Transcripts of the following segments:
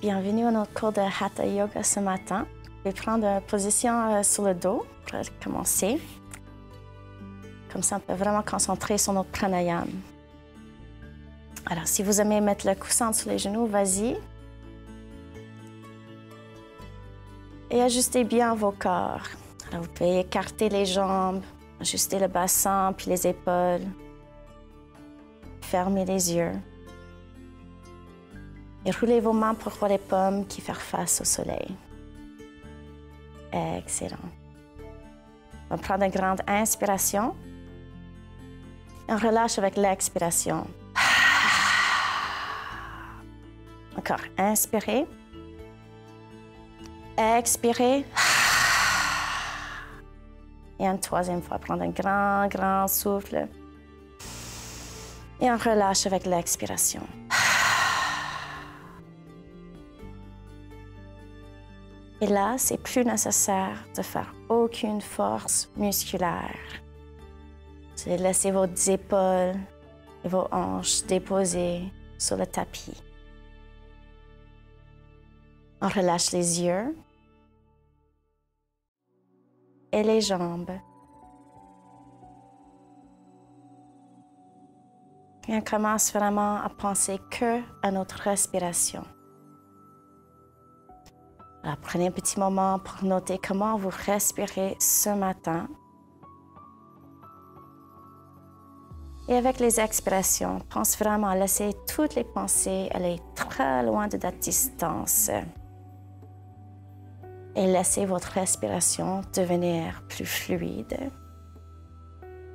Bienvenue à notre cours de Hatha Yoga ce matin. Je vais prendre une position sur le dos pour commencer. Comme ça, on peut vraiment concentrer sur notre pranayama. Alors, si vous aimez mettre le coussin sur les genoux, vas-y. Et ajustez bien vos corps. Alors, vous pouvez écarter les jambes, ajuster le bassin puis les épaules. Fermez les yeux. Et roulez vos mains pour voir les paumes qui font face au soleil. Excellent. On va prendre une grande inspiration. Et on relâche avec l'expiration. Encore, inspirez. Expirez. Et une troisième fois, prendre un grand souffle. Et on relâche avec l'expiration. Et là, c'est plus nécessaire de faire aucune force musculaire. Vous allez laisser vos épaules et vos hanches déposées sur le tapis. On relâche les yeux et les jambes. Et on commence vraiment à penser que à notre respiration. Alors, prenez un petit moment pour noter comment vous respirez ce matin. Et avec les expirations, pense vraiment à laisser toutes les pensées aller très loin de la distance. Et laissez votre respiration devenir plus fluide,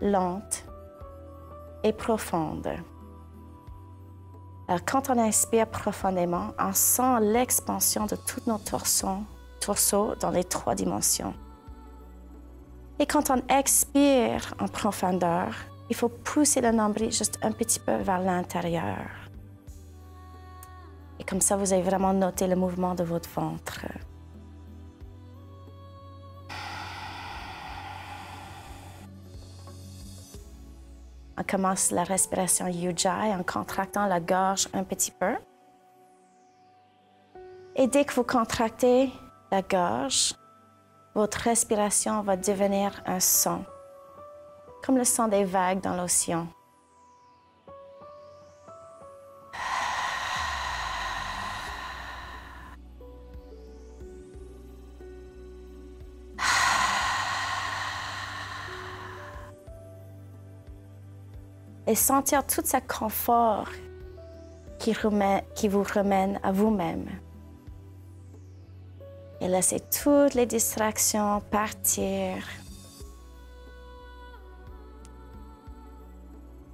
lente et profonde. Alors, quand on inspire profondément, on sent l'expansion de tout notre torso dans les 3 dimensions. Et quand on expire en profondeur, il faut pousser le nombril juste un petit peu vers l'intérieur. Et comme ça, vous allez vraiment noter le mouvement de votre ventre. On commence la respiration Ujjayi en contractant la gorge un petit peu. Et dès que vous contractez la gorge, votre respiration va devenir un son, comme le son des vagues dans l'océan. Et sentir tout ce confort qui vous ramène à vous-même. Et laisser toutes les distractions partir.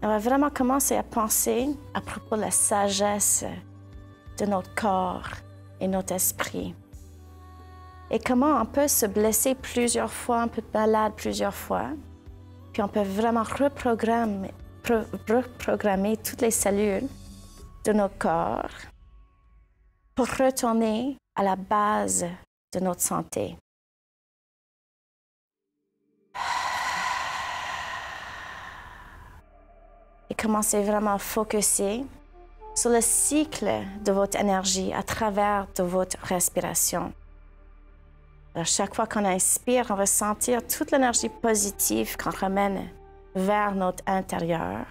On va vraiment commencer à penser à propos de la sagesse de notre corps et notre esprit. Et comment on peut se blesser plusieurs fois, on peut être malade plusieurs fois, puis on peut vraiment reprogrammer toutes les cellules de notre corps pour retourner à la base de notre santé. Et commencez vraiment à focuser sur le cycle de votre énergie à travers de votre respiration. Alors, chaque fois qu'on inspire, on va sentir toute l'énergie positive qu'on ramène vers notre intérieur.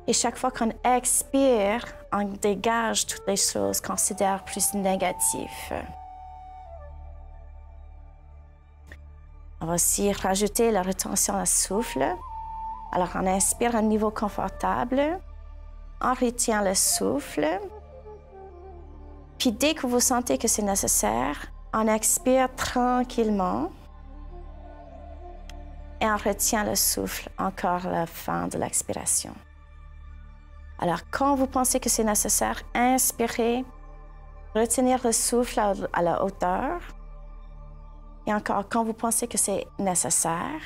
Et chaque fois qu'on expire, on dégage toutes les choses qu'on considère plus négatives. On va aussi rajouter la rétention à souffle. Alors, on inspire à un niveau confortable. On retient le souffle. Puis, dès que vous sentez que c'est nécessaire, on expire tranquillement. Et on retient le souffle encore à la fin de l'expiration. Alors, quand vous pensez que c'est nécessaire, inspirez, retenir le souffle à la hauteur. Et encore, quand vous pensez que c'est nécessaire,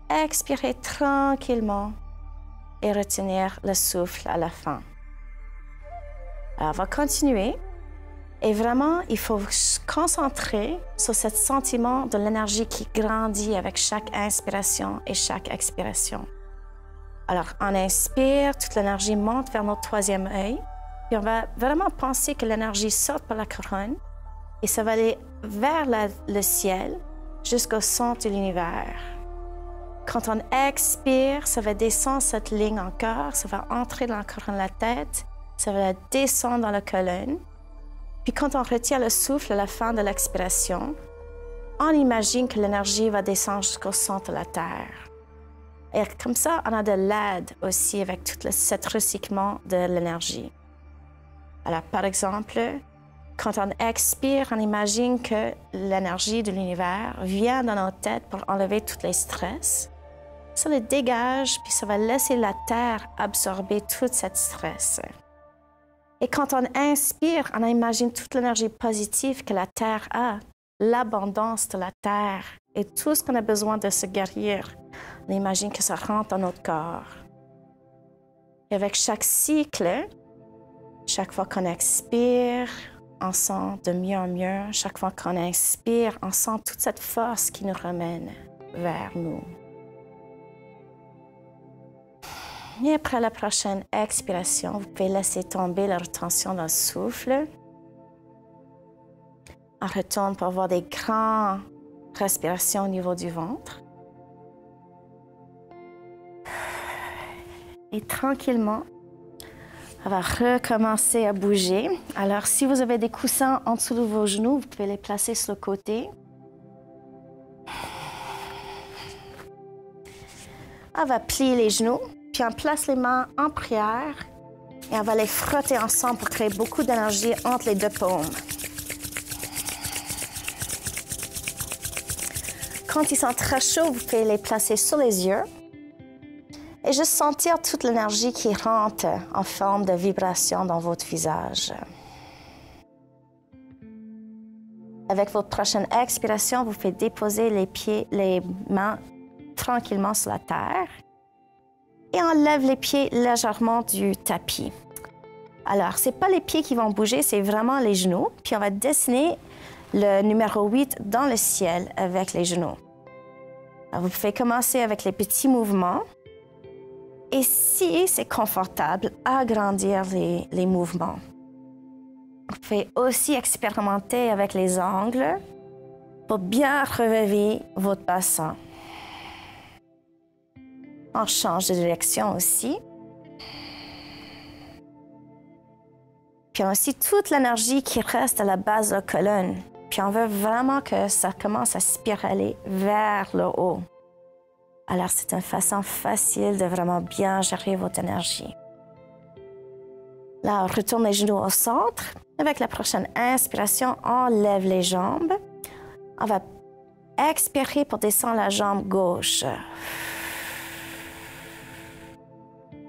expirez tranquillement et retenir le souffle à la fin. Alors, on va continuer. Et vraiment, il faut se concentrer sur ce sentiment de l'énergie qui grandit avec chaque inspiration et chaque expiration. Alors, on inspire, toute l'énergie monte vers notre 3e œil. Puis on va vraiment penser que l'énergie sort par la couronne et ça va aller vers le ciel jusqu'au centre de l'univers. Quand on expire, ça va descendre cette ligne encore, ça va entrer dans la couronne de la tête, ça va descendre dans la colonne. Puis quand on retient le souffle à la fin de l'expiration, on imagine que l'énergie va descendre jusqu'au centre de la Terre. Et comme ça, on a de l'aide aussi avec tout ce recyclement de l'énergie. Alors, par exemple, quand on expire, on imagine que l'énergie de l'univers vient dans nos têtes pour enlever tous les stress. Ça le dégage, puis ça va laisser la Terre absorber tout cette stress. Et quand on inspire, on imagine toute l'énergie positive que la Terre a, l'abondance de la Terre et tout ce qu'on a besoin de se guérir. On imagine que ça rentre dans notre corps. Et avec chaque cycle, chaque fois qu'on expire, on sent de mieux en mieux. Chaque fois qu'on inspire, on sent toute cette force qui nous ramène vers nous. Et après la prochaine expiration, vous pouvez laisser tomber la retention dans le souffle. On retourne pour avoir des grandes respirations au niveau du ventre. Et tranquillement, on va recommencer à bouger. Alors, si vous avez des coussins en dessous de vos genoux, vous pouvez les placer sur le côté. On va plier les genoux, puis on place les mains en prière et on va les frotter ensemble pour créer beaucoup d'énergie entre les deux paumes. Quand ils sont très chauds, vous pouvez les placer sur les yeux et juste sentir toute l'énergie qui rentre en forme de vibration dans votre visage. Avec votre prochaine expiration, vous pouvez déposer les mains tranquillement sur la terre et on lève les pieds légèrement du tapis. Alors, ce n'est pas les pieds qui vont bouger, c'est vraiment les genoux. Puis on va dessiner le numéro 8 dans le ciel avec les genoux. Alors, vous pouvez commencer avec les petits mouvements. Et si c'est confortable, agrandir les mouvements. Vous pouvez aussi expérimenter avec les angles pour bien relever votre bassin. On change de direction aussi. Puis on a aussi toute l'énergie qui reste à la base de la colonne. Puis on veut vraiment que ça commence à spiraler vers le haut. Alors c'est une façon facile de vraiment bien gérer votre énergie. Là, on retourne les genoux au centre. Avec la prochaine inspiration, on lève les jambes. On va expirer pour descendre la jambe gauche.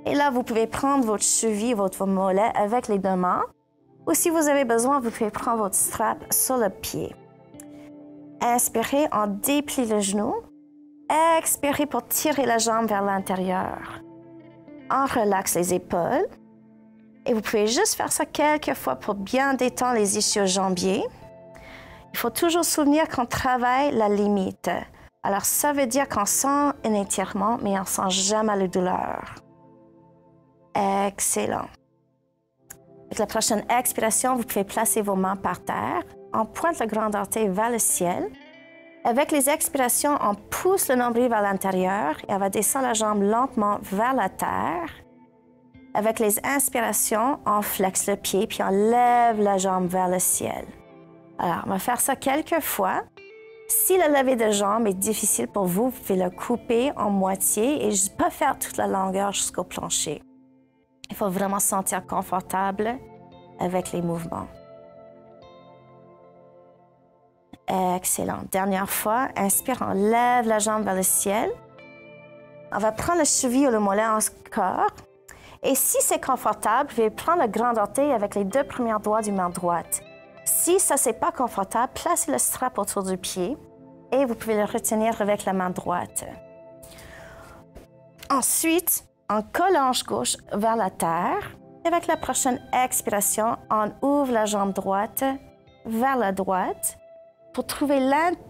Et là, vous pouvez prendre votre cheville, votre mollet avec les deux mains. Ou si vous avez besoin, vous pouvez prendre votre strap sur le pied. Inspirez, on déplie le genou. Expirez pour tirer la jambe vers l'intérieur. On relaxe les épaules. Et vous pouvez juste faire ça quelques fois pour bien détendre les ischio-jambiers. Il faut toujours se souvenir qu'on travaille la limite. Alors, ça veut dire qu'on sent un étirement, mais on ne sent jamais la douleur. Excellent. Avec la prochaine expiration, vous pouvez placer vos mains par terre. On pointe le grand orteil vers le ciel. Avec les expirations, on pousse le nombril vers l'intérieur et on va descendre la jambe lentement vers la terre. Avec les inspirations, on flexe le pied puis on lève la jambe vers le ciel. Alors, on va faire ça quelques fois. Si le lever de jambe est difficile pour vous, vous pouvez le couper en moitié et pas faire toute la longueur jusqu'au plancher. Il faut vraiment se sentir confortable avec les mouvements. Excellent. Dernière fois, inspire, on lève la jambe vers le ciel. On va prendre le cheville ou le mollet encore. Et si c'est confortable, vous pouvez prendre le grand orteil avec les deux premiers doigts du main droite. Si ça, c'est pas confortable, placez le strap autour du pied et vous pouvez le retenir avec la main droite. Ensuite, on colle la hanche gauche vers la terre. Avec la prochaine expiration, on ouvre la jambe droite vers la droite pour trouver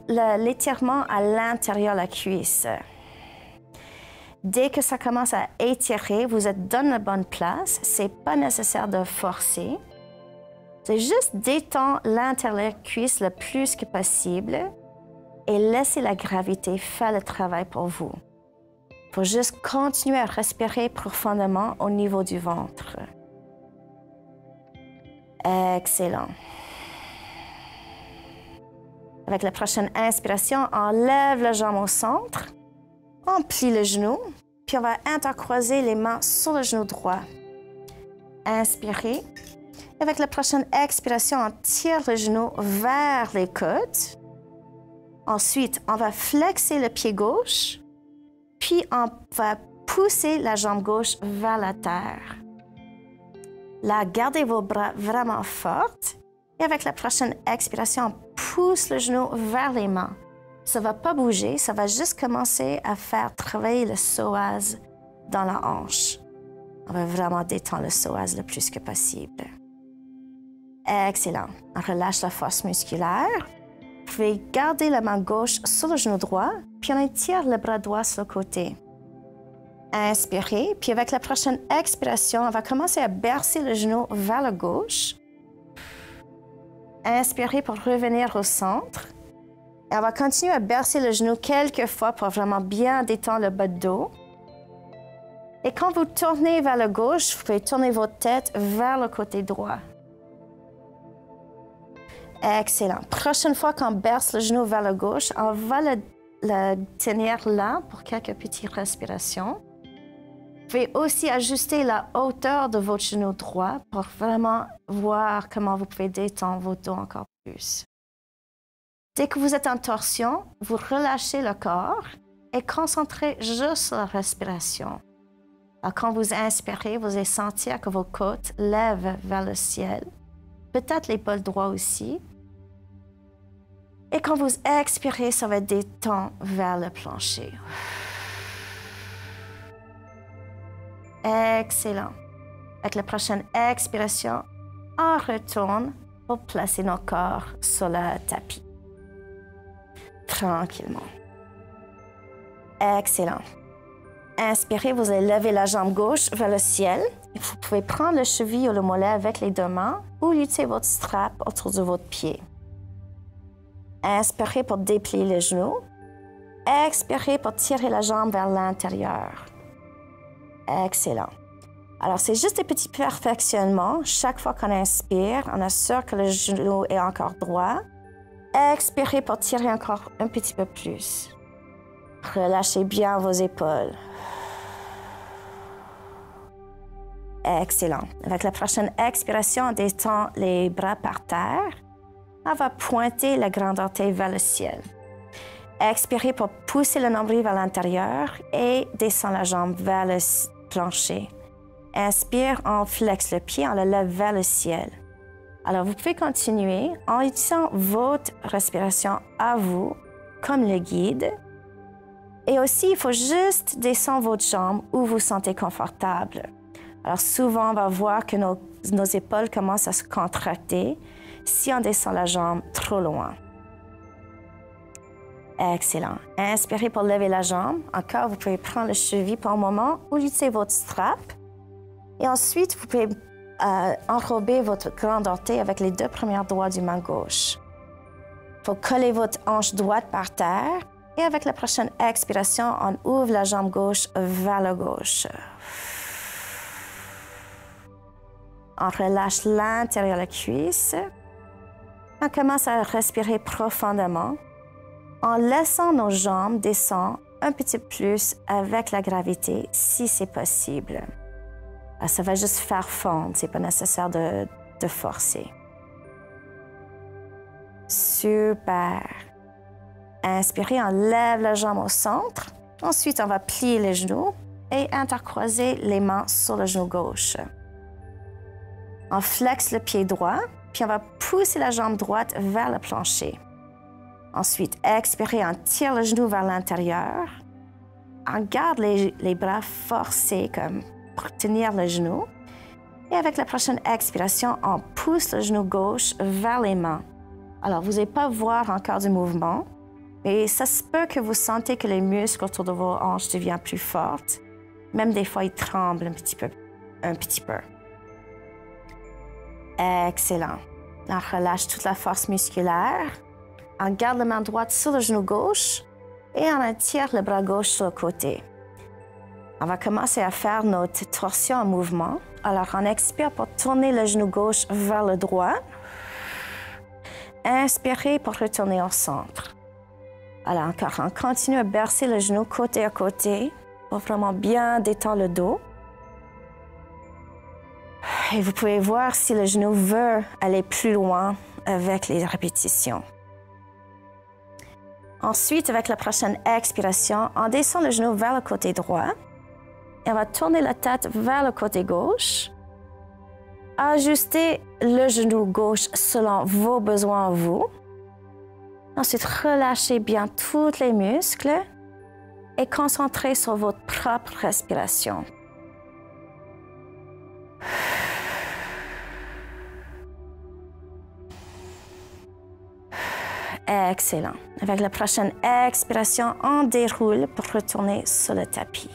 l'étirement à l'intérieur de la cuisse. Dès que ça commence à étirer, vous êtes dans la bonne place. Ce n'est pas nécessaire de forcer. C'est juste détendre l'intérieur cuisse le plus que possible et laisser la gravité faire le travail pour vous. Il faut juste continuer à respirer profondément au niveau du ventre. Excellent. Avec la prochaine inspiration, on lève la jambe au centre, on plie le genou, puis on va intercroiser les mains sur le genou droit. Inspirez. Avec la prochaine expiration, on tire le genou vers les côtes. Ensuite, on va flexer le pied gauche, puis on va pousser la jambe gauche vers la terre. Là, gardez vos bras vraiment forts. Et avec la prochaine expiration, on pousse le genou vers les mains. Ça ne va pas bouger, ça va juste commencer à faire travailler le psoas dans la hanche. On va vraiment détendre le psoas le plus que possible. Excellent. On relâche la force musculaire. Vous pouvez garder la main gauche sur le genou droit, puis on étire le bras droit sur le côté. Inspirez, puis avec la prochaine expiration, on va commencer à bercer le genou vers la gauche. Inspirez pour revenir au centre. Et on va continuer à bercer le genou quelques fois pour vraiment bien détendre le bas de dos. Et quand vous tournez vers la gauche, vous pouvez tourner votre tête vers le côté droit. Excellent. Prochaine fois qu'on berce le genou vers la gauche, on va le tenir là pour quelques petites respirations. Vous pouvez aussi ajuster la hauteur de votre genou droit pour vraiment voir comment vous pouvez détendre votre dos encore plus. Dès que vous êtes en torsion, vous relâchez le corps et concentrez juste sur la respiration. Alors, quand vous inspirez, vous allez sentir que vos côtes lèvent vers le ciel, peut-être l'épaule droite aussi. Et quand vous expirez, ça va détendre vers le plancher. Excellent. Avec la prochaine expiration, on retourne pour placer nos corps sur le tapis. Tranquillement. Excellent. Inspirez, vous allez lever la jambe gauche vers le ciel. Vous pouvez prendre le cheville ou le mollet avec les deux mains ou lutter votre strap autour de votre pied. Inspirez pour déplier les genoux. Expirez pour tirer la jambe vers l'intérieur. Excellent. Alors, c'est juste des petits perfectionnements. Chaque fois qu'on inspire, on assure que le genou est encore droit. Expirez pour tirer encore un petit peu plus. Relâchez bien vos épaules. Excellent. Avec la prochaine expiration, on détend les bras par terre. On va pointer la grande orteil vers le ciel. Expirez pour pousser le nombril vers l'intérieur et descend la jambe vers le plancher. Inspire, on flexe le pied, on le lève vers le ciel. Alors, vous pouvez continuer en utilisant votre respiration à vous comme le guide. Et aussi, il faut juste descendre votre jambe où vous vous sentez confortable. Alors, souvent, on va voir que nos épaules commencent à se contracter si on descend la jambe trop loin. Excellent. Inspirez pour lever la jambe. Encore, vous pouvez prendre le cheville pour un moment ou lutter votre strap. Et ensuite, vous pouvez enrober votre grande orteil avec les deux premiers doigts du main gauche. Il faut coller votre hanche droite par terre. Et avec la prochaine expiration, on ouvre la jambe gauche vers la gauche. On relâche l'intérieur de la cuisse. On commence à respirer profondément en laissant nos jambes descendre un petit peu plus avec la gravité, si c'est possible. Alors, ça va juste faire fondre, ce n'est pas nécessaire de forcer. Super. Inspirez, on lève la jambe au centre. Ensuite, on va plier les genoux et intercroiser les mains sur le genou gauche. On flexe le pied droit, puis on va pousser la jambe droite vers le plancher. Ensuite, expirez, on tire le genou vers l'intérieur. On garde les bras forcés comme pour tenir le genou. Et avec la prochaine expiration, on pousse le genou gauche vers les mains. Alors, vous n'allez pas voir encore du mouvement. Et ça se peut que vous sentez que les muscles autour de vos hanches deviennent plus fortes. Même des fois, ils tremblent un petit peu. Excellent. On relâche toute la force musculaire. On garde la main droite sur le genou gauche et on étire le bras gauche sur le côté. On va commencer à faire notre torsion en mouvement. Alors, on expire pour tourner le genou gauche vers le droit. Inspirez pour retourner au centre. Alors, encore, on continue à bercer le genou côté à côté pour vraiment bien détendre le dos. Et vous pouvez voir si le genou veut aller plus loin avec les répétitions. Ensuite, avec la prochaine expiration, on descend le genou vers le côté droit. Et on va tourner la tête vers le côté gauche. Ajustez le genou gauche selon vos besoins à vous. Ensuite, relâchez bien tous les muscles et concentrez sur votre propre respiration. Excellent. Avec la prochaine expiration, on déroule pour retourner sur le tapis.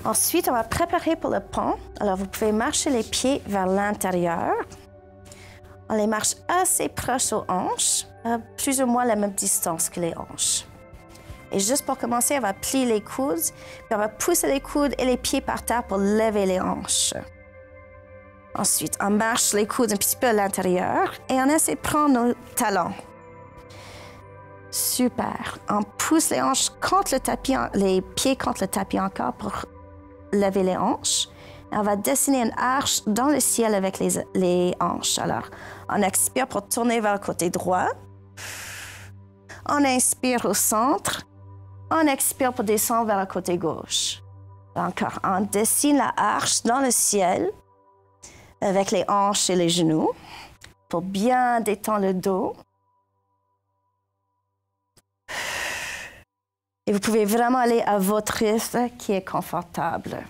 Ensuite, on va préparer pour le pont. Alors, vous pouvez marcher les pieds vers l'intérieur. On les marche assez proches aux hanches, à plus ou moins la même distance que les hanches. Et juste pour commencer, on va plier les coudes, puis on va pousser les coudes et les pieds par terre pour lever les hanches. Ensuite, on marche les coudes un petit peu à l'intérieur et on essaie de prendre nos talons. Super. On pousse les hanches contre le tapis, les pieds contre le tapis encore pour lever les hanches. Et on va dessiner une arche dans le ciel avec les hanches. Alors, on expire pour tourner vers le côté droit. On inspire au centre. On expire pour descendre vers le côté gauche. Encore, on dessine la arche dans le ciel avec les hanches et les genoux pour bien détendre le dos. Et vous pouvez vraiment aller à votre rythme qui est confortable.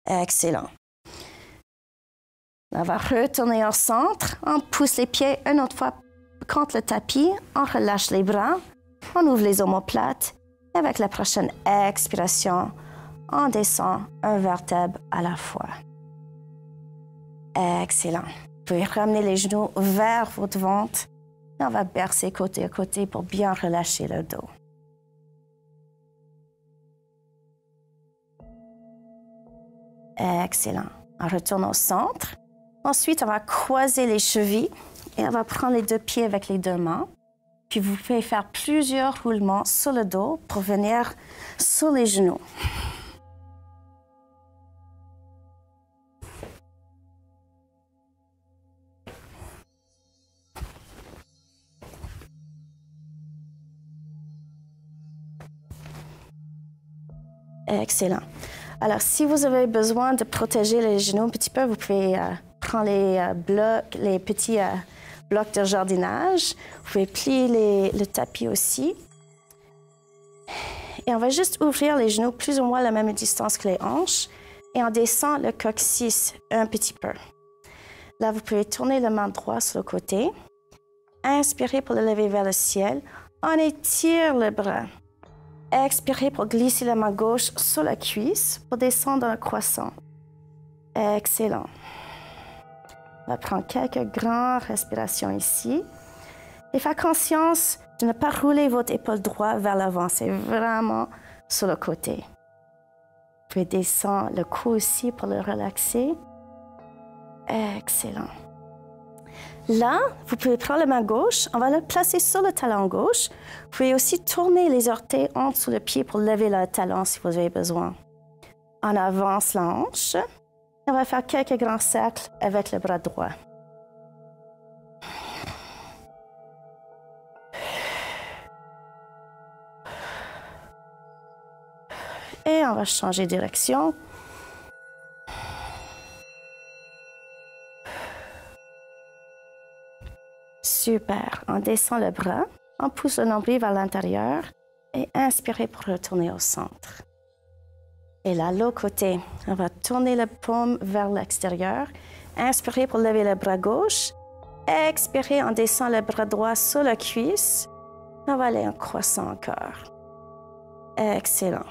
Excellent. On va retourner au centre. On pousse les pieds une autre fois contre le tapis. On relâche les bras. On ouvre les omoplates. Et avec la prochaine expiration, on descend un vertèbre à la fois. Excellent. Vous pouvez ramener les genoux vers votre ventre. Et on va bercer côté à côté pour bien relâcher le dos. Excellent. On retourne au centre. Ensuite, on va croiser les chevilles et on va prendre les deux pieds avec les deux mains. Puis vous pouvez faire plusieurs roulements sur le dos pour venir sur les genoux. Excellent. Alors, si vous avez besoin de protéger les genoux un petit peu, vous pouvez prendre les petits blocs de jardinage. Vous pouvez plier le tapis aussi. Et on va juste ouvrir les genoux plus ou moins à la même distance que les hanches. Et on descend le coccyx un petit peu. Là, vous pouvez tourner la main droite sur le côté. Inspirez pour le lever vers le ciel. On étire le bras. Expirez pour glisser la main gauche sur la cuisse pour descendre dans le croissant. Excellent. On va prendre quelques grandes respirations ici. Et faire conscience de ne pas rouler votre épaule droite vers l'avant. C'est vraiment sur le côté. Vous pouvez descendre le cou aussi pour le relaxer. Excellent. Là, vous pouvez prendre la main gauche, on va la placer sur le talon gauche. Vous pouvez aussi tourner les orteils en dessous le pied pour lever le talon si vous avez besoin. On avance la hanche. On va faire quelques grands cercles avec le bras droit. Et on va changer de direction. Super. On descend le bras, on pousse le nombril vers l'intérieur et inspirez pour retourner au centre. Et là, l'autre côté, on va tourner la paume vers l'extérieur. Inspirez pour lever le bras gauche. Expirez, on descend le bras droit sur la cuisse. On va aller en croissant encore. Excellent.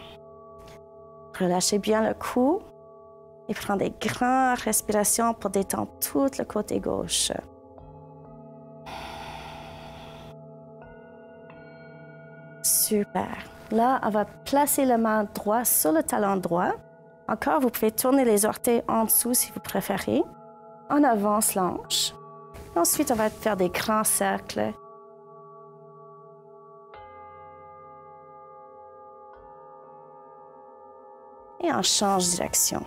Relâchez bien le cou et prenez des grandes respirations pour détendre tout le côté gauche. Super. Là, on va placer la main droite sur le talon droit. Encore, vous pouvez tourner les orteils en dessous si vous préférez. On avance l'hanche. Ensuite, on va faire des grands cercles. Et on change de direction.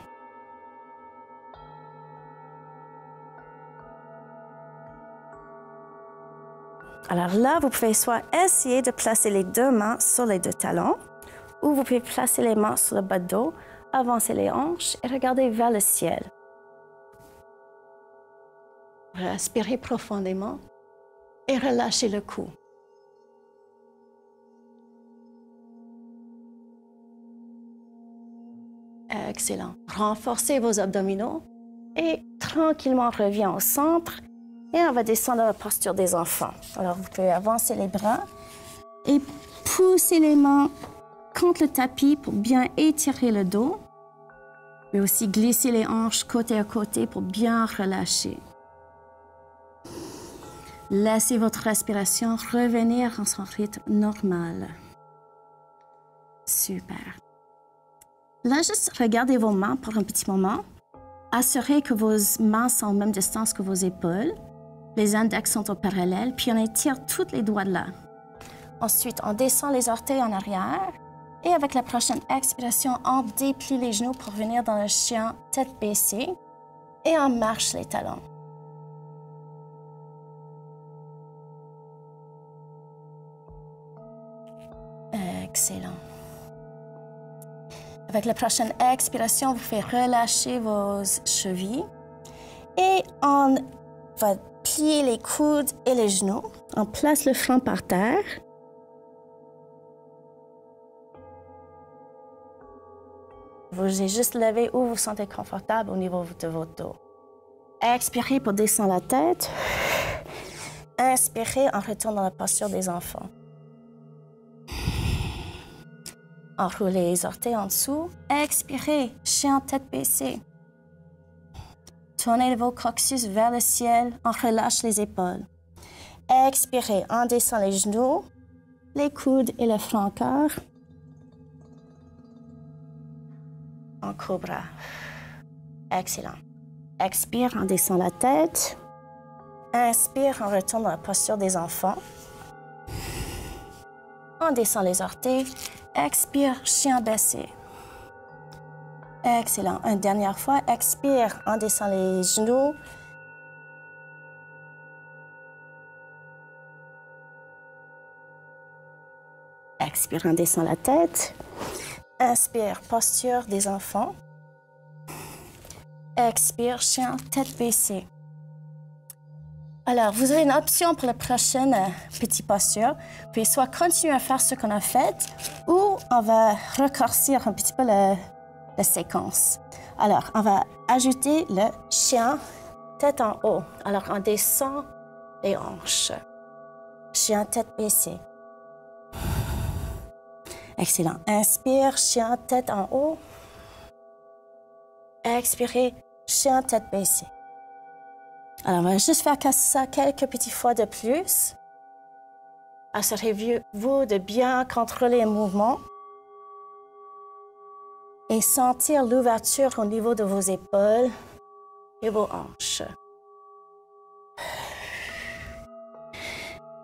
Alors là, vous pouvez soit essayer de placer les deux mains sur les deux talons, ou vous pouvez placer les mains sur le bas de dos, avancer les hanches et regarder vers le ciel. Respirez profondément et relâchez le cou. Excellent. Renforcez vos abdominaux et tranquillement on revient au centre et on va descendre dans la posture des enfants. Alors vous pouvez avancer les bras et pousser les mains contre le tapis pour bien étirer le dos, mais aussi glisser les hanches côté à côté pour bien relâcher. Laissez votre respiration revenir en son rythme normal. Super. Là, juste regardez vos mains pour un petit moment. Assurez que vos mains sont en même distance que vos épaules. Les index sont au parallèle, puis on étire tous les doigts de là. Ensuite, on descend les orteils en arrière. Et avec la prochaine expiration, on déplie les genoux pour venir dans le chien tête baissée. Et on marche les talons. Excellent. Avec la prochaine expiration, vous pouvez relâcher vos chevilles. Et on va plier les coudes et les genoux. On place le front par terre. Vous allez juste lever où vous vous sentez confortable au niveau de votre dos. Expirez pour descendre la tête. Inspirez, on retourne dans la posture des enfants. Enroulez les orteils en dessous. Expirez, chien tête baissée. Tournez vos coccyx vers le ciel. On relâche les épaules. Expirez, on descend les genoux, les coudes et le front encore. En cobra. Excellent. Expire, on descend la tête. Inspire, on retourne dans la posture des enfants. On descend les orteils. Expire, chien baissé. Excellent. Une dernière fois. Expire, on descend les genoux. Expire, on descend la tête. Inspire, posture des enfants. Expire, chien, tête baissée. Alors, vous avez une option pour la prochaine petite posture. Vous pouvez soit continuer à faire ce qu'on a fait ou on va raccourcir un petit peu la séquence. Alors, on va ajouter le chien, tête en haut. Alors, on descend les hanches. Chien, tête baissée. Excellent. Inspire, chien, tête en haut. Expirez, chien, tête baissée. Alors, on va juste faire ça quelques petites fois de plus. Assurez-vous de bien contrôler le mouvement et sentir l'ouverture au niveau de vos épaules et vos hanches.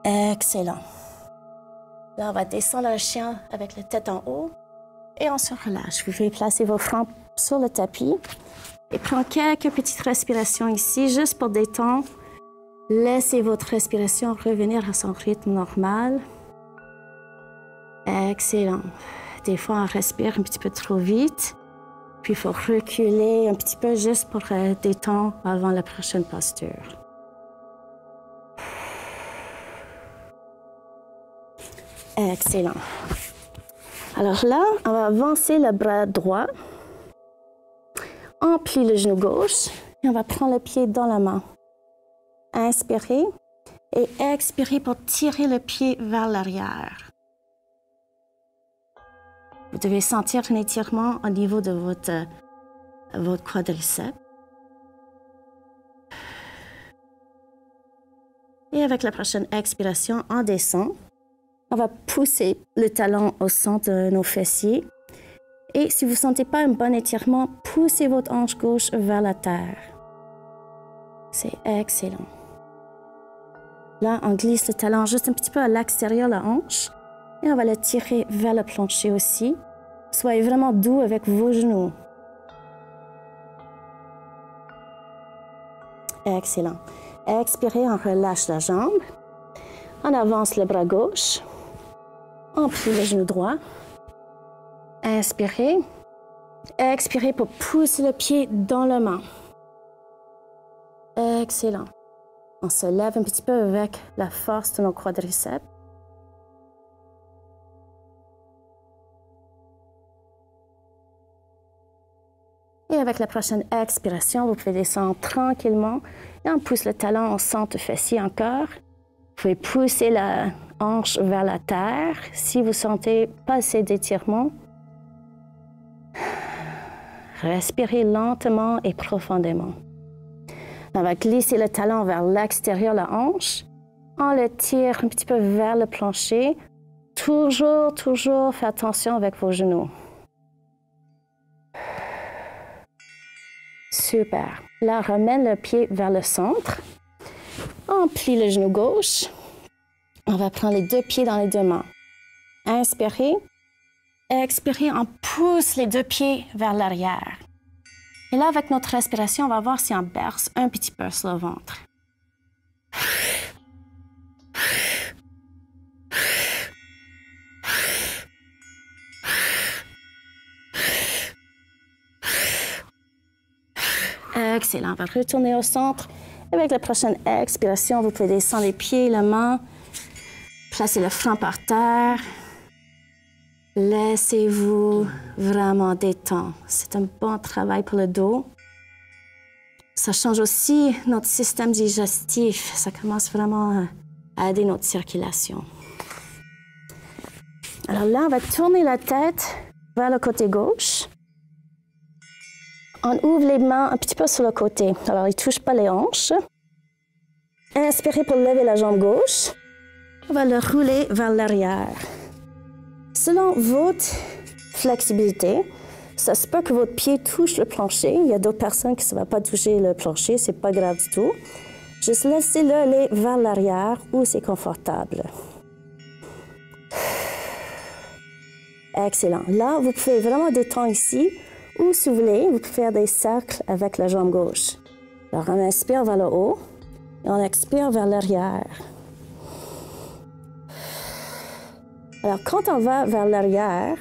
Excellent. Là, on va descendre le chien avec la tête en haut et on se relâche. Vous pouvez placer vos fronts sur le tapis et prendre quelques petites respirations ici, juste pour détendre. Laissez votre respiration revenir à son rythme normal. Excellent. Des fois, on respire un petit peu trop vite. Puis, il faut reculer un petit peu juste pour détendre avant la prochaine posture. Excellent. Alors là, on va avancer le bras droit. On plie le genou gauche Et on va prendre le pied dans la main. Inspirez et expirez pour tirer le pied vers l'arrière. Vous devez sentir un étirement au niveau de votre quadriceps. Et avec la prochaine expiration, on descend. On va pousser le talon au centre de nos fessiers. Et si vous ne sentez pas un bon étirement, poussez votre hanche gauche vers la terre. C'est excellent. Là, on glisse le talon juste un petit peu à l'extérieur de la hanche. Et on va le tirer vers le plancher aussi. Soyez vraiment doux avec vos genoux. Excellent. Expirez, on relâche la jambe. On avance le bras gauche. On plie le genou droit. Inspirez. Expirez pour pousser le pied dans la main. Excellent. On se lève un petit peu avec la force de nos quadriceps. Et avec la prochaine expiration, vous pouvez descendre tranquillement et on pousse le talon au centre fessier encore. Vous pouvez pousser la hanche vers la terre. Si vous sentez pas assez d'étirement, respirez lentement et profondément. On va glisser le talon vers l'extérieur de la hanche. On le tire un petit peu vers le plancher. Toujours, faites attention avec vos genoux. Super. Là, on ramène le pied vers le centre. On plie le genou gauche. On va prendre les deux pieds dans les deux mains. Inspirez. Expirez, on pousse les deux pieds vers l'arrière. Et là, avec notre respiration, on va voir si on berce un petit peu sur le ventre. Excellent. On va retourner au centre. Avec la prochaine expiration, vous pouvez descendre les pieds, la main. Placez le front par terre. Laissez-vous vraiment détendre. C'est un bon travail pour le dos. Ça change aussi notre système digestif. Ça commence vraiment à aider notre circulation. Alors là, on va tourner la tête vers le côté gauche. On ouvre les mains un petit peu sur le côté. Alors, ils ne touchent pas les hanches. Inspirez pour lever la jambe gauche. On va le rouler vers l'arrière. Selon votre flexibilité, ça se peut que votre pied touche le plancher. Il y a d'autres personnes qui ne vont pas toucher le plancher. Ce n'est pas grave du tout. Juste laissez-le aller vers l'arrière où c'est confortable. Excellent. Là, vous pouvez vraiment détendre ici. Ou si vous voulez, vous pouvez faire des cercles avec la jambe gauche. Alors, on inspire vers le haut et on expire vers l'arrière. Alors, quand on va vers l'arrière,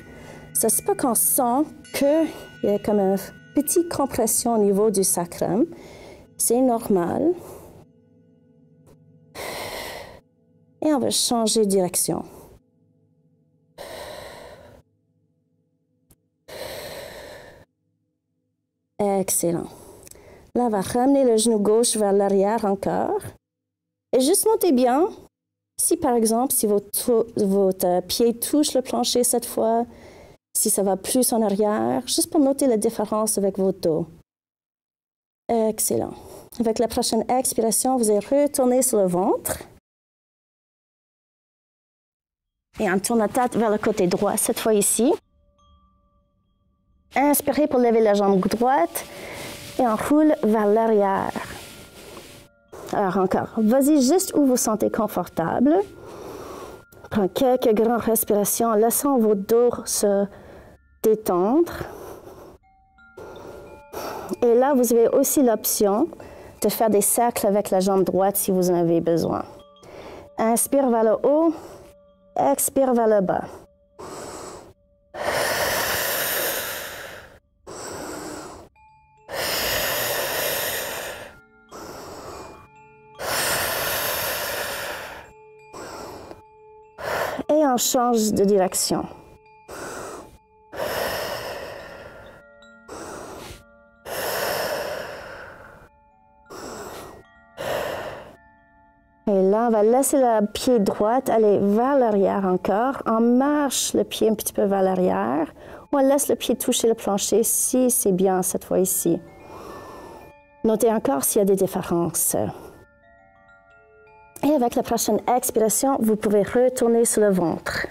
ça se peut qu'on sent qu'il y a comme une petite compression au niveau du sacrum. C'est normal. Et on va changer de direction. Excellent. Là, on va ramener le genou gauche vers l'arrière encore. Et juste notez bien, si par exemple, si votre pied touche le plancher cette fois, si ça va plus en arrière, juste pour noter la différence avec votre dos. Excellent. Avec la prochaine expiration, vous allez retourner sur le ventre. Et on tourne la tête vers le côté droit, cette fois ici. Inspirez pour lever la jambe droite et on roule vers l'arrière. Alors encore, vas-y juste où vous sentez confortable. Prenez quelques grandes respirations, laissant votre dos se détendre. Et là, vous avez aussi l'option de faire des cercles avec la jambe droite si vous en avez besoin. Inspire vers le haut, expire vers le bas. Et on change de direction. Là, on va laisser le pied droit aller vers l'arrière encore. On marche le pied un petit peu vers l'arrière. On laisse le pied toucher le plancher si c'est bien cette fois ici. Notez encore s'il y a des différences. Et avec la prochaine expiration, vous pouvez retourner sur le ventre.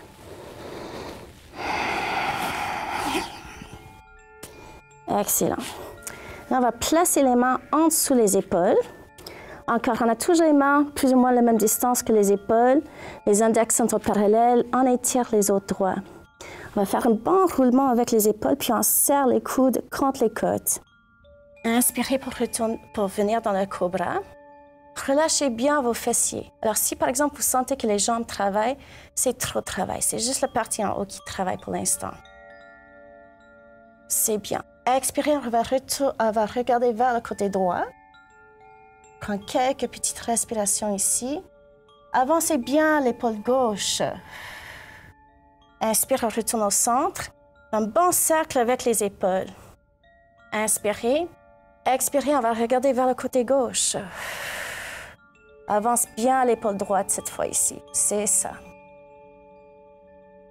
Excellent. Là, on va placer les mains en dessous les épaules. Encore, on a toujours les mains plus ou moins la même distance que les épaules. Les index sont parallèles. On étire les autres droits. On va faire un bon roulement avec les épaules, puis on serre les coudes contre les côtes. Inspirez pour venir dans le cobra. Relâchez bien vos fessiers. Alors, si par exemple vous sentez que les jambes travaillent, c'est trop de travail. C'est juste la partie en haut qui travaille pour l'instant. C'est bien. Expirez, on va regarder vers le côté droit. Prendre quelques petites respirations ici. Avancez bien l'épaule gauche. Inspire, on retourne au centre. Un bon cercle avec les épaules. Inspirez. Expirez, on va regarder vers le côté gauche. Avance bien l'épaule droite cette fois ici. C'est ça.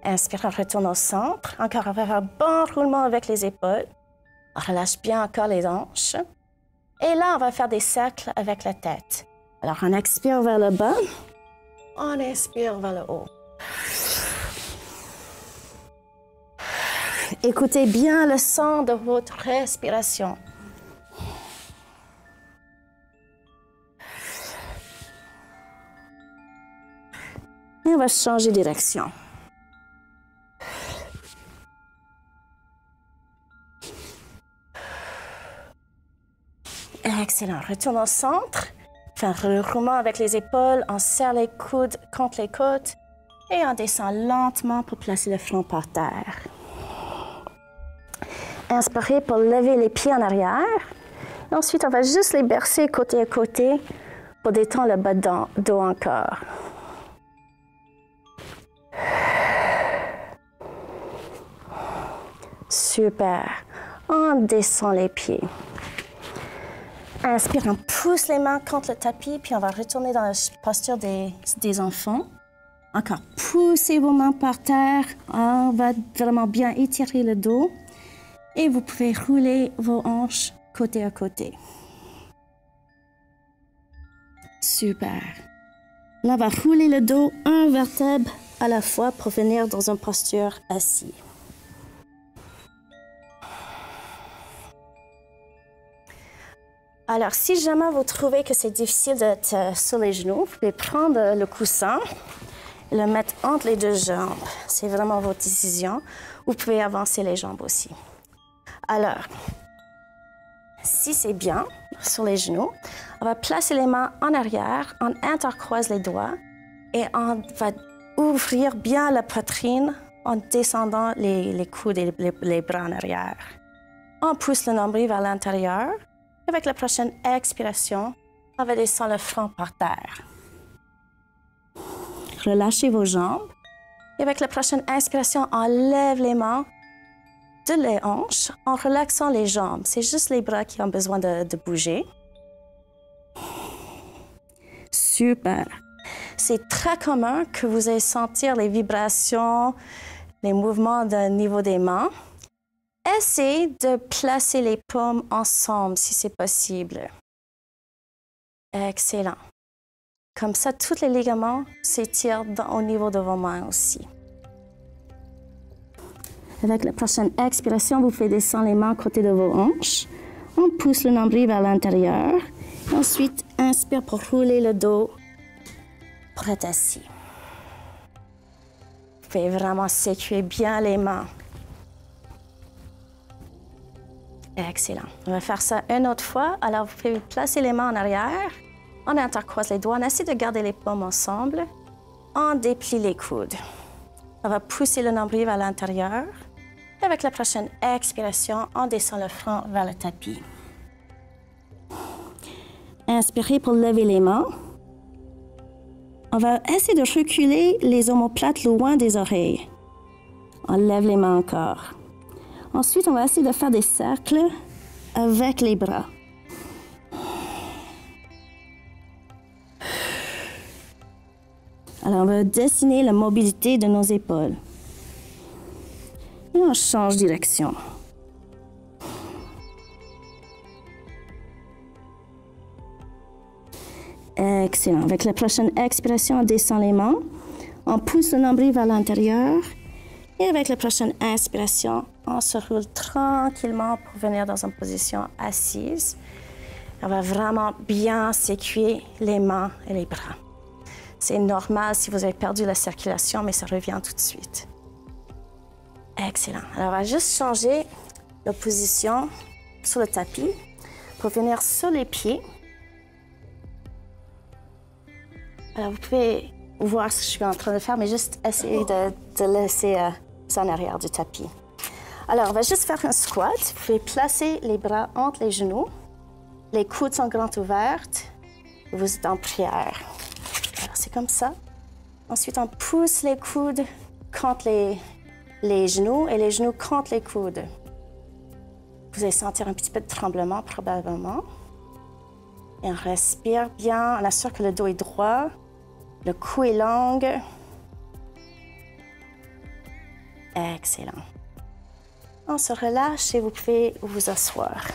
Inspire, on retourne au centre. Encore, on va faire un bon roulement avec les épaules. On relâche bien encore les hanches. Et là, on va faire des cercles avec la tête. Alors, on expire vers le bas. On inspire vers le haut. Écoutez bien le son de votre respiration. Et on va changer de direction. Excellent. Retourne au centre. Faire le roulement avec les épaules. On serre les coudes contre les côtes. Et on descend lentement pour placer le front par terre. Inspirez pour lever les pieds en arrière. Et ensuite, on va juste les bercer côté à côté pour détendre le bas de dos encore. Super. On descend les pieds. Inspire, on pousse les mains contre le tapis, puis on va retourner dans la posture des enfants. Encore, poussez vos mains par terre. On va vraiment bien étirer le dos. Et vous pouvez rouler vos hanches côté à côté. Super. Là, on va rouler le dos un vertèbre à la fois pour venir dans une posture assise. Alors, si jamais vous trouvez que c'est difficile d'être sur les genoux, vous pouvez prendre le coussin et le mettre entre les deux jambes. C'est vraiment votre décision. Vous pouvez avancer les jambes aussi. Alors, si c'est bien sur les genoux, on va placer les mains en arrière, on intercroise les doigts et on va ouvrir bien la poitrine en descendant les coudes et les bras en arrière. On pousse le nombril vers l'intérieur. Avec la prochaine expiration, on va descendre le front par terre. Relâchez vos jambes. Et avec la prochaine inspiration, on lève les mains de les hanches en relaxant les jambes. C'est juste les bras qui ont besoin de bouger. Super. C'est très commun que vous allez sentir les vibrations, les mouvements au niveau des mains. Essayez de placer les paumes ensemble si c'est possible. Excellent. Comme ça, tous les ligaments s'étirent au niveau de vos mains aussi. Avec la prochaine expiration, vous faites descendre les mains à côté de vos hanches. On pousse le nombril vers l'intérieur. Ensuite, inspire pour rouler le dos pour être assis. Vous pouvez vraiment sécurer bien les mains. Excellent. On va faire ça une autre fois. Alors, vous pouvez placer les mains en arrière. On intercroise les doigts. On essaie de garder les paumes ensemble. On déplie les coudes. On va pousser le nombril vers l'intérieur. Avec la prochaine expiration, on descend le front vers le tapis. Inspirez pour lever les mains. On va essayer de reculer les omoplates loin des oreilles. On lève les mains encore. Ensuite, on va essayer de faire des cercles avec les bras. Alors, on va dessiner la mobilité de nos épaules. Et on change de direction. Excellent. Avec la prochaine expiration, on descend les mains. On pousse le nombril vers l'intérieur. Et avec la prochaine inspiration, on se roule tranquillement pour venir dans une position assise. On va vraiment bien sécuer les mains et les bras. C'est normal si vous avez perdu la circulation, mais ça revient tout de suite. Excellent. Alors, on va juste changer de position sur le tapis pour venir sur les pieds. Alors, vous pouvez voir ce que je suis en train de faire, mais juste essayer de laisser en arrière du tapis. Alors, on va juste faire un squat. Vous pouvez placer les bras entre les genoux. Les coudes sont grands ouverts. Vous êtes en prière. Alors, c'est comme ça. Ensuite, on pousse les coudes contre les genoux et les genoux contre les coudes. Vous allez sentir un petit peu de tremblement, probablement. Et on respire bien. On assure que le dos est droit. Le cou est long. Excellent. On se relâche et vous pouvez vous asseoir.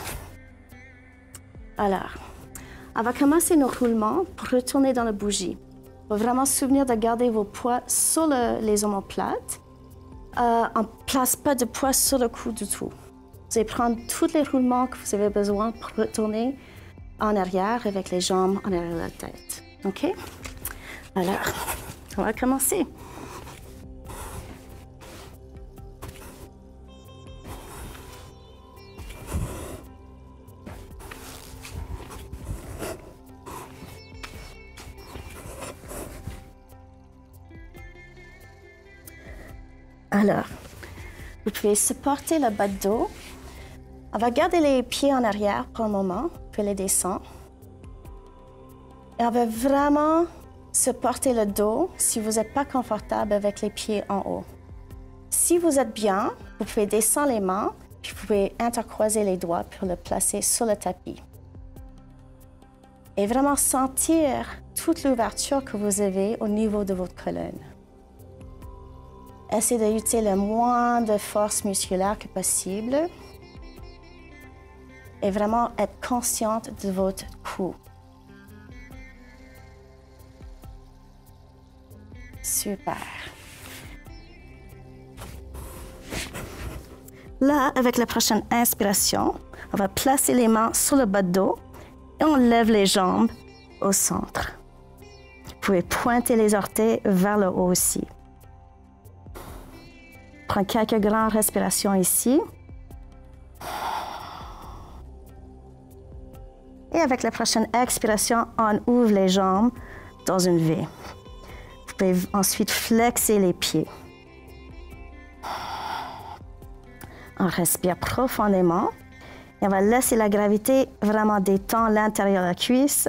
Alors, on va commencer nos roulements pour retourner dans la bougie. On va vraiment se souvenir de garder vos poids sur les omoplates. On ne place pas de poids sur le cou du tout. Vous allez prendre tous les roulements que vous avez besoin pour retourner en arrière avec les jambes en arrière de la tête. OK? Alors, on va commencer. Alors, vous pouvez supporter le bas de dos. On va garder les pieds en arrière pour un moment, puis les descendre. Et on va vraiment supporter le dos si vous n'êtes pas confortable avec les pieds en haut. Si vous êtes bien, vous pouvez descendre les mains, puis vous pouvez intercroiser les doigts pour le placer sur le tapis. Et vraiment sentir toute l'ouverture que vous avez au niveau de votre colonne. Essayez d'utiliser le moins de force musculaire que possible et vraiment être consciente de votre cou. Super. Là, avec la prochaine inspiration, on va placer les mains sur le bas de dos et on lève les jambes au centre. Vous pouvez pointer les orteils vers le haut aussi. Prends quelques grandes respirations ici. Et avec la prochaine expiration, on ouvre les jambes dans une V. Vous pouvez ensuite flexer les pieds. On respire profondément et on va laisser la gravité vraiment détendre l'intérieur de la cuisse.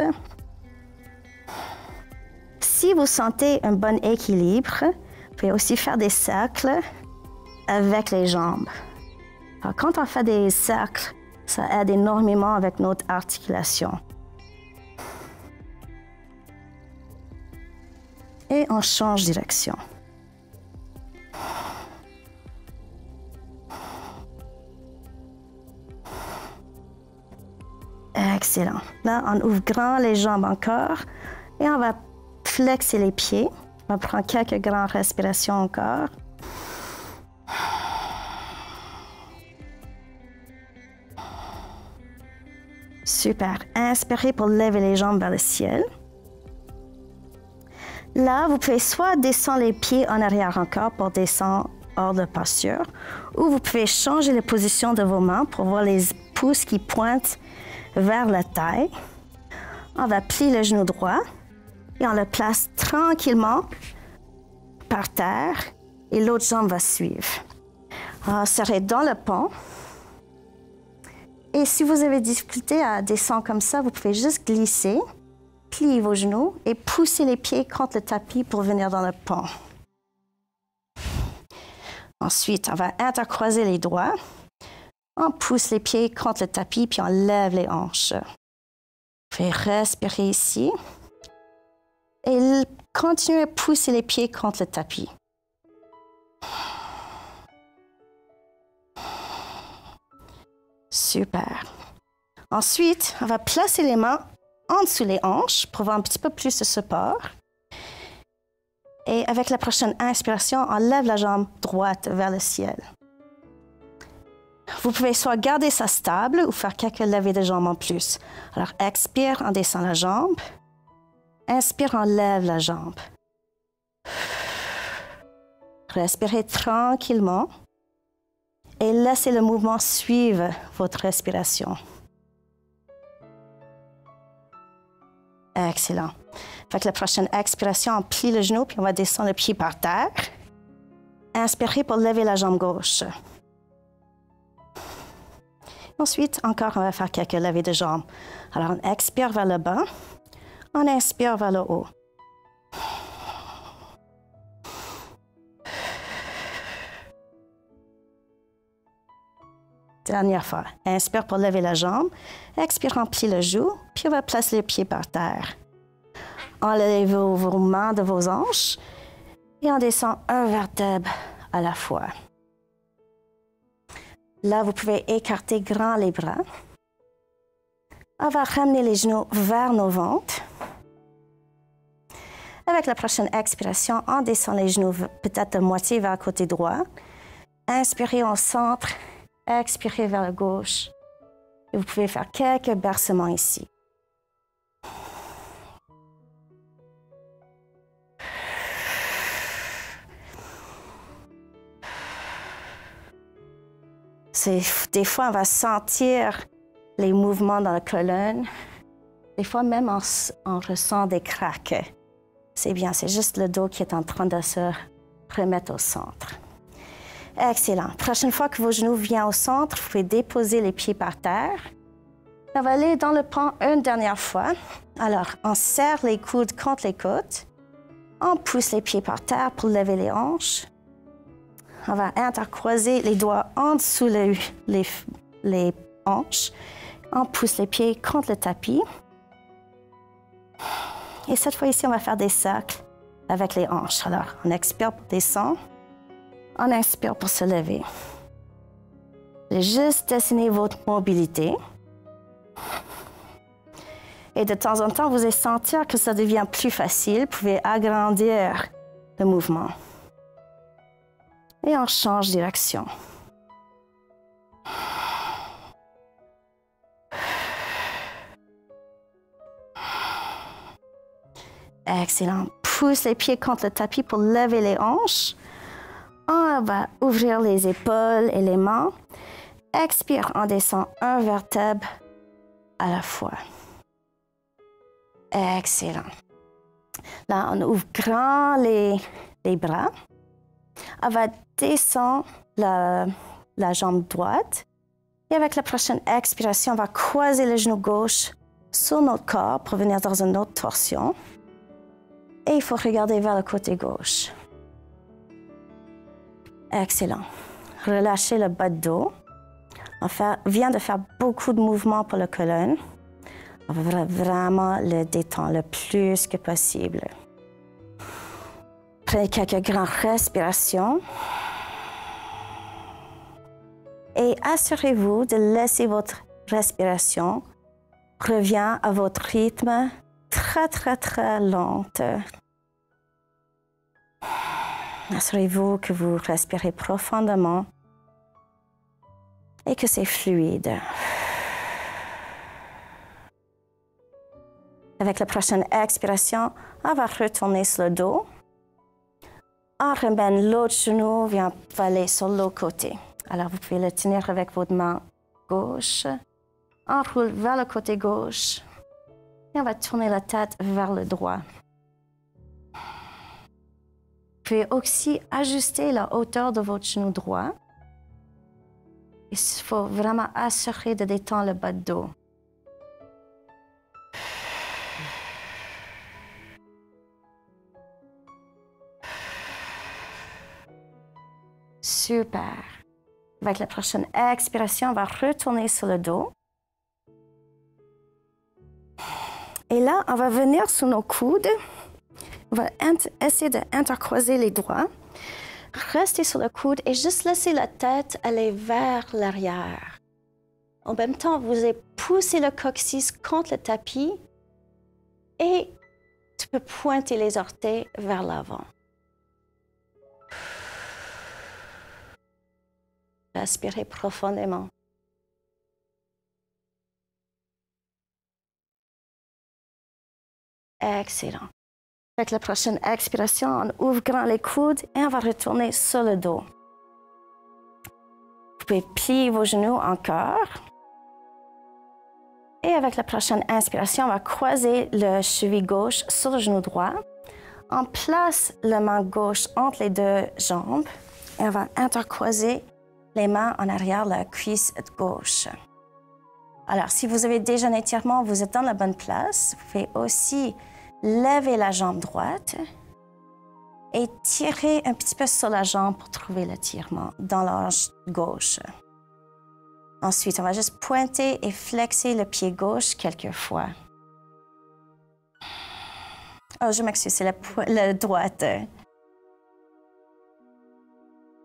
Si vous sentez un bon équilibre, vous pouvez aussi faire des cercles avec les jambes. Alors, quand on fait des cercles, ça aide énormément avec notre articulation. Et on change de direction. Excellent. Là, on ouvre grand les jambes encore et on va flexer les pieds. On va prendre quelques grandes respirations encore. Super. Inspirez pour lever les jambes vers le ciel. Là, vous pouvez soit descendre les pieds en arrière encore pour descendre hors de posture, ou vous pouvez changer la position de vos mains pour voir les pouces qui pointent vers la taille. On va plier le genou droit et on le place tranquillement par terre et l'autre jambe va suivre. On s'arrête dans le pont. Et si vous avez difficulté à descendre comme ça, vous pouvez juste glisser, plier vos genoux et pousser les pieds contre le tapis pour venir dans le pont. Ensuite, on va intercroiser les doigts. On pousse les pieds contre le tapis, puis on lève les hanches. Vous pouvez respirer ici. Et continuez à pousser les pieds contre le tapis. Super. Ensuite, on va placer les mains en dessous les hanches pour avoir un petit peu plus de support. Et avec la prochaine inspiration, on lève la jambe droite vers le ciel. Vous pouvez soit garder ça stable ou faire quelques levées de jambes en plus. Alors, expire, on descend la jambe. Inspire, on lève la jambe. Respirez tranquillement et laissez le mouvement suivre votre respiration. Excellent. Avec la prochaine expiration, on plie le genou puis on va descendre le pied par terre. Inspirez pour lever la jambe gauche. Ensuite, encore, on va faire quelques levées de jambes. Alors, on expire vers le bas. On inspire vers le haut. Dernière fois. Inspire pour lever la jambe. Expire, on plie le genou. Puis on va placer les pieds par terre. Enlevez vos mains de vos hanches. Et on descend un vertèbre à la fois. Là, vous pouvez écarter grand les bras. On va ramener les genoux vers nos ventres. Avec la prochaine expiration, on descend les genoux peut-être de moitié vers le côté droit. Inspirez au centre, expirez vers la gauche. Et vous pouvez faire quelques bercements ici. Des fois, on va sentir les mouvements dans la colonne. Des fois, même, on ressent des craques. C'est bien, c'est juste le dos qui est en train de se remettre au centre. Excellent. Prochaine fois que vos genoux viennent au centre, vous pouvez déposer les pieds par terre. On va aller dans le pan une dernière fois. Alors, on serre les coudes contre les côtes. On pousse les pieds par terre pour lever les hanches. On va intercroiser les doigts en dessous les hanches. On pousse les pieds contre le tapis. Et cette fois ici, on va faire des cercles avec les hanches. Alors, on expire pour descendre. On inspire pour se lever. Juste dessiner votre mobilité. Et de temps en temps, vous allez sentir que ça devient plus facile. Vous pouvez agrandir le mouvement. Et on change de direction. Excellent. Pousse les pieds contre le tapis pour lever les hanches. On va ouvrir les épaules et les mains. Expire, on descend un vertèbre à la fois. Excellent. Là, on ouvre grand les bras. On va descendre la jambe droite. Et avec la prochaine expiration, on va croiser le genou gauche sur notre corps pour venir dans une autre torsion. Et il faut regarder vers le côté gauche. Excellent. Relâchez le bas de dos. On vient de faire beaucoup de mouvements pour la colonne. On va vraiment le détendre le plus que possible. Prenez quelques grandes respirations. Et assurez-vous de laisser votre respiration revenir à votre rythme très, très, très lente. Assurez-vous que vous respirez profondément et que c'est fluide. Avec la prochaine expiration, on va retourner sur le dos. On ramène l'autre genou, va aller sur l'autre côté. Alors, vous pouvez le tenir avec votre main gauche. On roule vers le côté gauche. Et on va tourner la tête vers le droit. Vous pouvez aussi ajuster la hauteur de votre genou droit. Il faut vraiment assurer de détendre le bas de dos. Super. Avec la prochaine expiration, on va retourner sur le dos. Et là, on va venir sur nos coudes On va essayer d'intercroiser les doigts. Restez sur le coude et juste laisser la tête aller vers l'arrière. En même temps, vous allez pousser le coccyx contre le tapis et tu peux pointer les orteils vers l'avant. Respirez profondément. Excellent. Avec la prochaine expiration, on ouvre grand les coudes et on va retourner sur le dos. Vous pouvez plier vos genoux encore. Et avec la prochaine inspiration, on va croiser le cheville gauche sur le genou droit. On place la main gauche entre les deux jambes et on va intercroiser les mains en arrière de la cuisse gauche. Alors, si vous avez déjà un étirement, vous êtes dans la bonne place. Vous pouvez aussi lever la jambe droite et tirer un petit peu sur la jambe pour trouver l'étirement dans l'ange gauche. Ensuite, on va juste pointer et flexer le pied gauche quelques fois. Oh, je m'excuse, c'est la droite.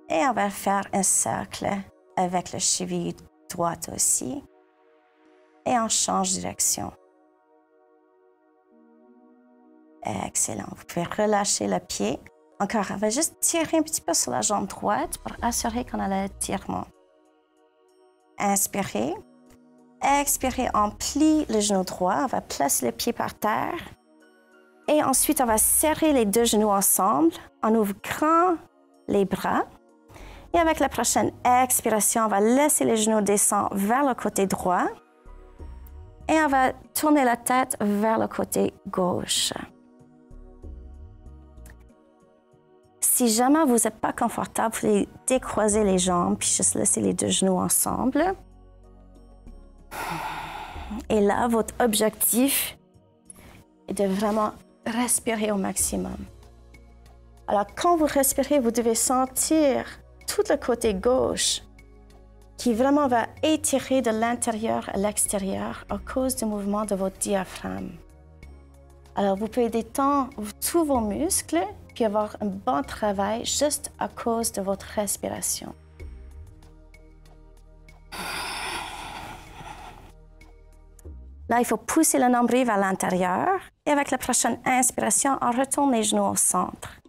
Et on va faire un cercle avec le cheville droite aussi. Et on change de direction. Excellent. Vous pouvez relâcher le pied. Encore, on va juste tirer un petit peu sur la jambe droite pour assurer qu'on a l'étirement. Inspirez. Expirez, on plie le genou droit. On va placer le pied par terre. Et ensuite, on va serrer les deux genoux ensemble. On ouvre grand les bras. Et avec la prochaine expiration, on va laisser les genoux descendre vers le côté droit. Et on va tourner la tête vers le côté gauche. Si jamais vous n'êtes pas confortable, vous pouvez décroiser les jambes puis juste laisser les deux genoux ensemble. Et là, votre objectif est de vraiment respirer au maximum. Alors, quand vous respirez, vous devez sentir tout le côté gauche qui vraiment va étirer de l'intérieur à l'extérieur à cause du mouvement de votre diaphragme. Alors, vous pouvez détendre tous vos muscles puis avoir un bon travail juste à cause de votre respiration. Là, il faut pousser le nombril vers l'intérieur et avec la prochaine inspiration, on retourne les genoux au centre.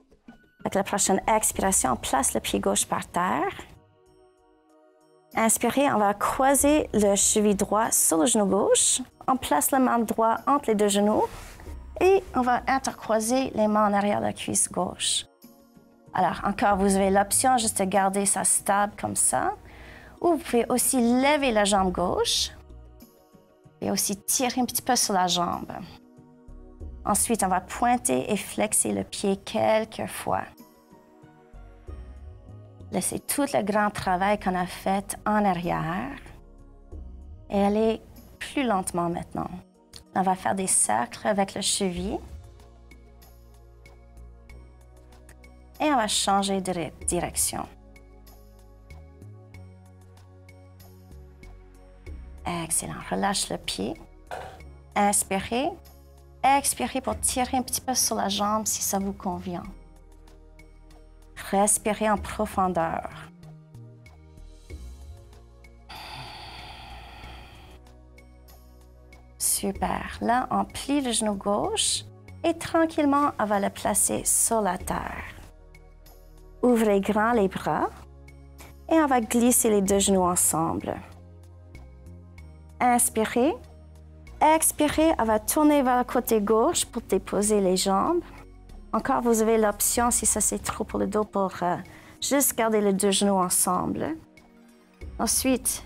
Avec la prochaine expiration, on place le pied gauche par terre. Inspirez, on va croiser le cheville droit sur le genou gauche. On place la main droite entre les deux genoux et on va intercroiser les mains en arrière de la cuisse gauche. Alors, encore, vous avez l'option juste de garder ça stable comme ça. Ou vous pouvez aussi lever la jambe gauche et aussi tirer un petit peu sur la jambe. Ensuite, on va pointer et flexer le pied quelques fois. Laissez tout le grand travail qu'on a fait en arrière et allez plus lentement maintenant. On va faire des cercles avec le cheville. Et on va changer de direction. Excellent. Relâche le pied. Inspirez. Expirez pour tirer un petit peu sur la jambe si ça vous convient. Respirez en profondeur. Super. Là, on plie le genou gauche et tranquillement, on va le placer sur la terre. Ouvrez grand les bras et on va glisser les deux genoux ensemble. Inspirez. Expirez, on va tourner vers le côté gauche pour déposer les jambes. Encore, vous avez l'option, si ça c'est trop pour le dos, pour juste garder les deux genoux ensemble. Ensuite,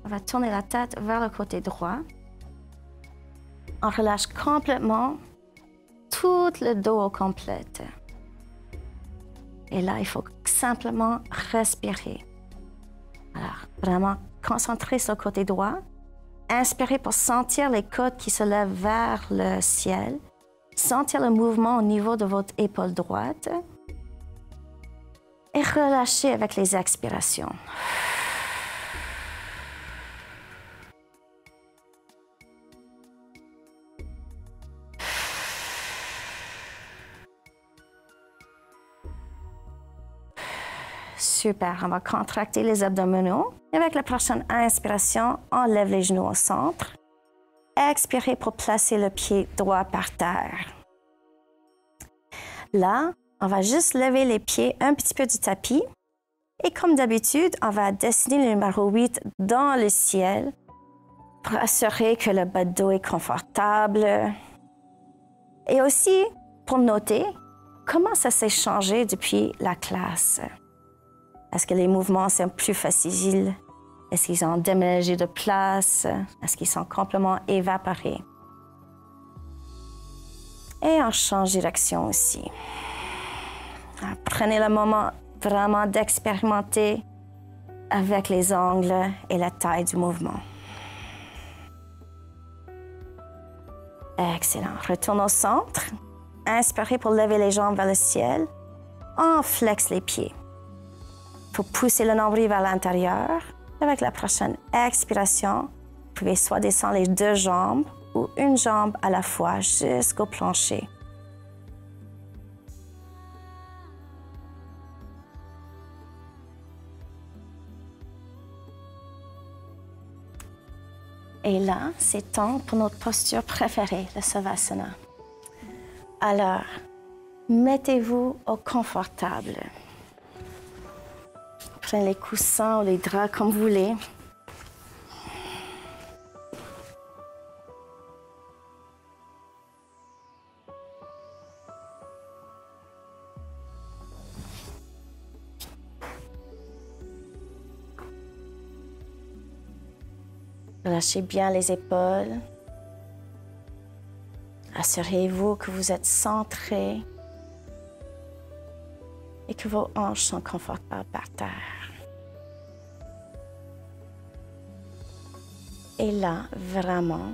on va tourner la tête vers le côté droit. On relâche complètement tout le dos au complet. Et là, il faut simplement respirer. Alors, vraiment concentrer sur le côté droit. Inspirez pour sentir les côtes qui se lèvent vers le ciel. Sentir le mouvement au niveau de votre épaule droite. Et relâchez avec les expirations. Super. On va contracter les abdominaux. Et avec la prochaine inspiration, on lève les genoux au centre. Expirez pour placer le pied droit par terre. Là, on va juste lever les pieds un petit peu du tapis. Et comme d'habitude, on va dessiner le numéro 8 dans le ciel pour assurer que le bas de dos est confortable. Et aussi pour noter comment ça s'est changé depuis la classe. Est-ce que les mouvements sont plus faciles? Est-ce qu'ils ont déménagé de place? Est-ce qu'ils sont complètement évaporés? Et on change de direction aussi. Prenez le moment vraiment d'expérimenter avec les angles et la taille du mouvement. Excellent. Retourne au centre. Inspirez pour lever les jambes vers le ciel. On flexe les pieds. Il faut pousser le nombril vers l'intérieur. Avec la prochaine expiration, vous pouvez soit descendre les deux jambes ou une jambe à la fois jusqu'au plancher. Et là, c'est temps pour notre posture préférée, le Savasana. Alors, mettez-vous au confortable. Prenez les coussins ou les draps comme vous voulez. Relâchez bien les épaules. Assurez-vous que vous êtes centré et que vos hanches sont confortables par terre. Et là, vraiment,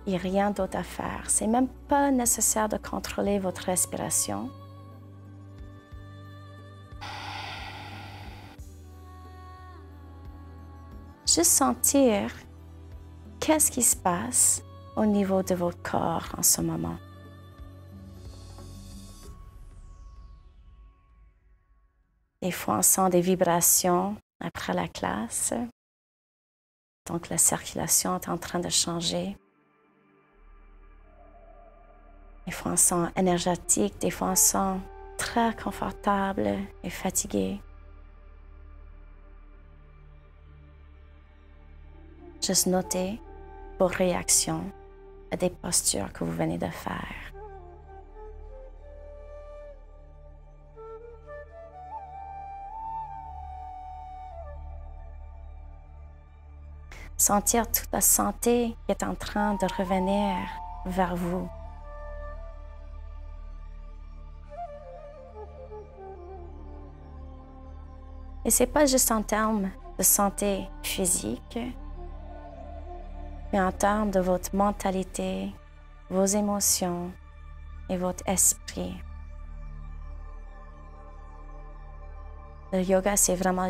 il n'y a rien d'autre à faire. C'est même pas nécessaire de contrôler votre respiration. Juste sentir qu'est-ce qui se passe au niveau de votre corps en ce moment. Des fois, on sent des vibrations après la classe. Donc, la circulation est en train de changer. Des fois, on sent énergétique. Des fois, on sent très confortable et fatigué. Juste notez vos réactions à des postures que vous venez de faire. Sentir toute la santé qui est en train de revenir vers vous. Et ce n'est pas juste en termes de santé physique, mais en termes de votre mentalité, vos émotions et votre esprit. Le yoga, c'est vraiment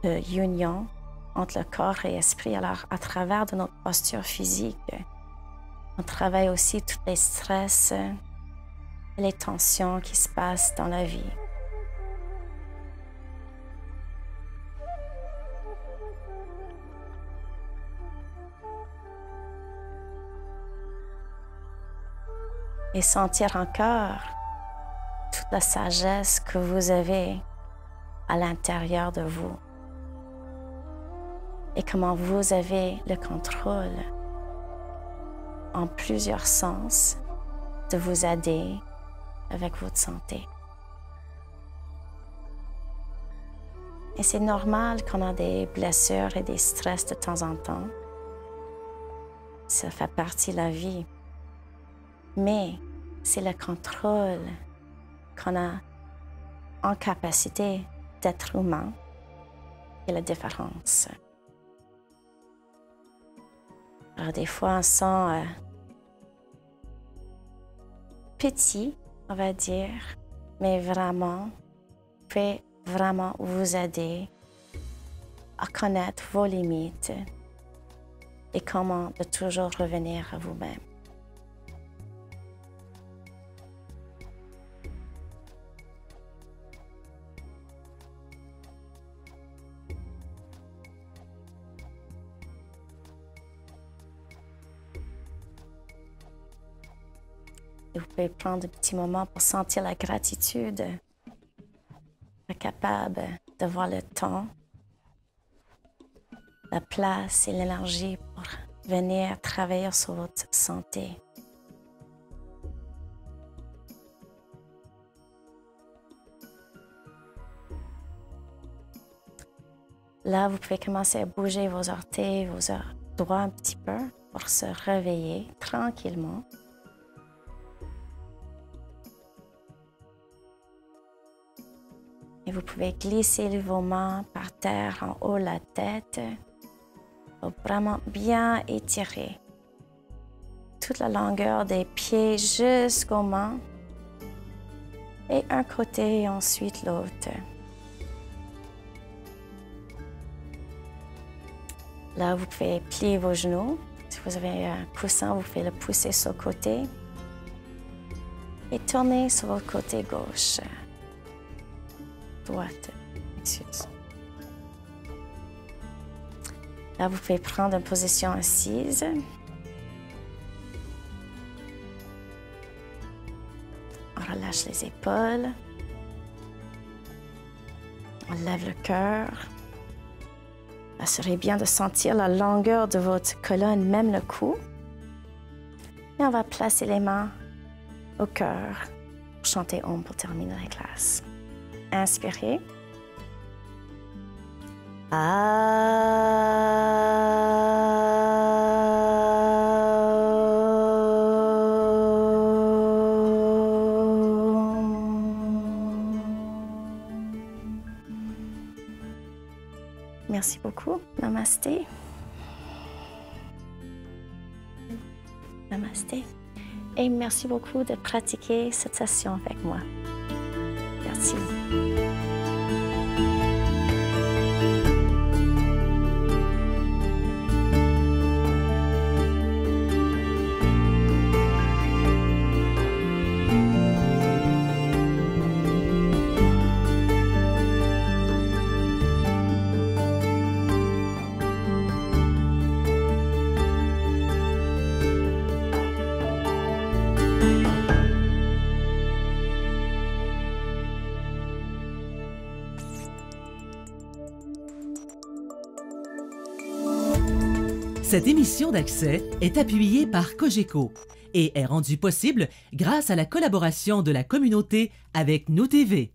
l'union entre le corps et l'esprit. Alors, à travers de notre posture physique, on travaille aussi tous les stress et les tensions qui se passent dans la vie. Et sentir encore toute la sagesse que vous avez à l'intérieur de vous. Et comment vous avez le contrôle en plusieurs sens de vous aider avec votre santé. Et c'est normal qu'on a des blessures et des stress de temps en temps. Ça fait partie de la vie. Mais c'est le contrôle qu'on a en capacité d'être humain qui est la différence. Alors des fois, on sent petit, on va dire, mais vraiment, peut vraiment vous aider à connaître vos limites et comment de toujours revenir à vous-même. Vous pouvez prendre un petit moment pour sentir la gratitude, être capable de voir le temps, la place et l'énergie pour venir travailler sur votre santé. Là, vous pouvez commencer à bouger vos orteils, vos doigts un petit peu pour se réveiller tranquillement. Et vous pouvez glisser vos mains par terre en haut de la tête pour vraiment bien étirer toute la longueur des pieds jusqu'aux mains et un côté et ensuite l'autre. Là, vous pouvez plier vos genoux. Si vous avez un coussin, vous pouvez le pousser sur le côté et tourner sur votre côté gauche. Droite, excuse. Là, vous pouvez prendre une position assise. On relâche les épaules. On lève le cœur. Assurez bien de sentir la longueur de votre colonne, même le cou. Et on va placer les mains au cœur pour chanter Om pour terminer la classe. Inspirez. Merci beaucoup. Namasté. Namasté. Et merci beaucoup de pratiquer cette session avec moi. Merci. Cette émission d'Accès est appuyée par Cogeco et est rendue possible grâce à la collaboration de la communauté avec Nous TV.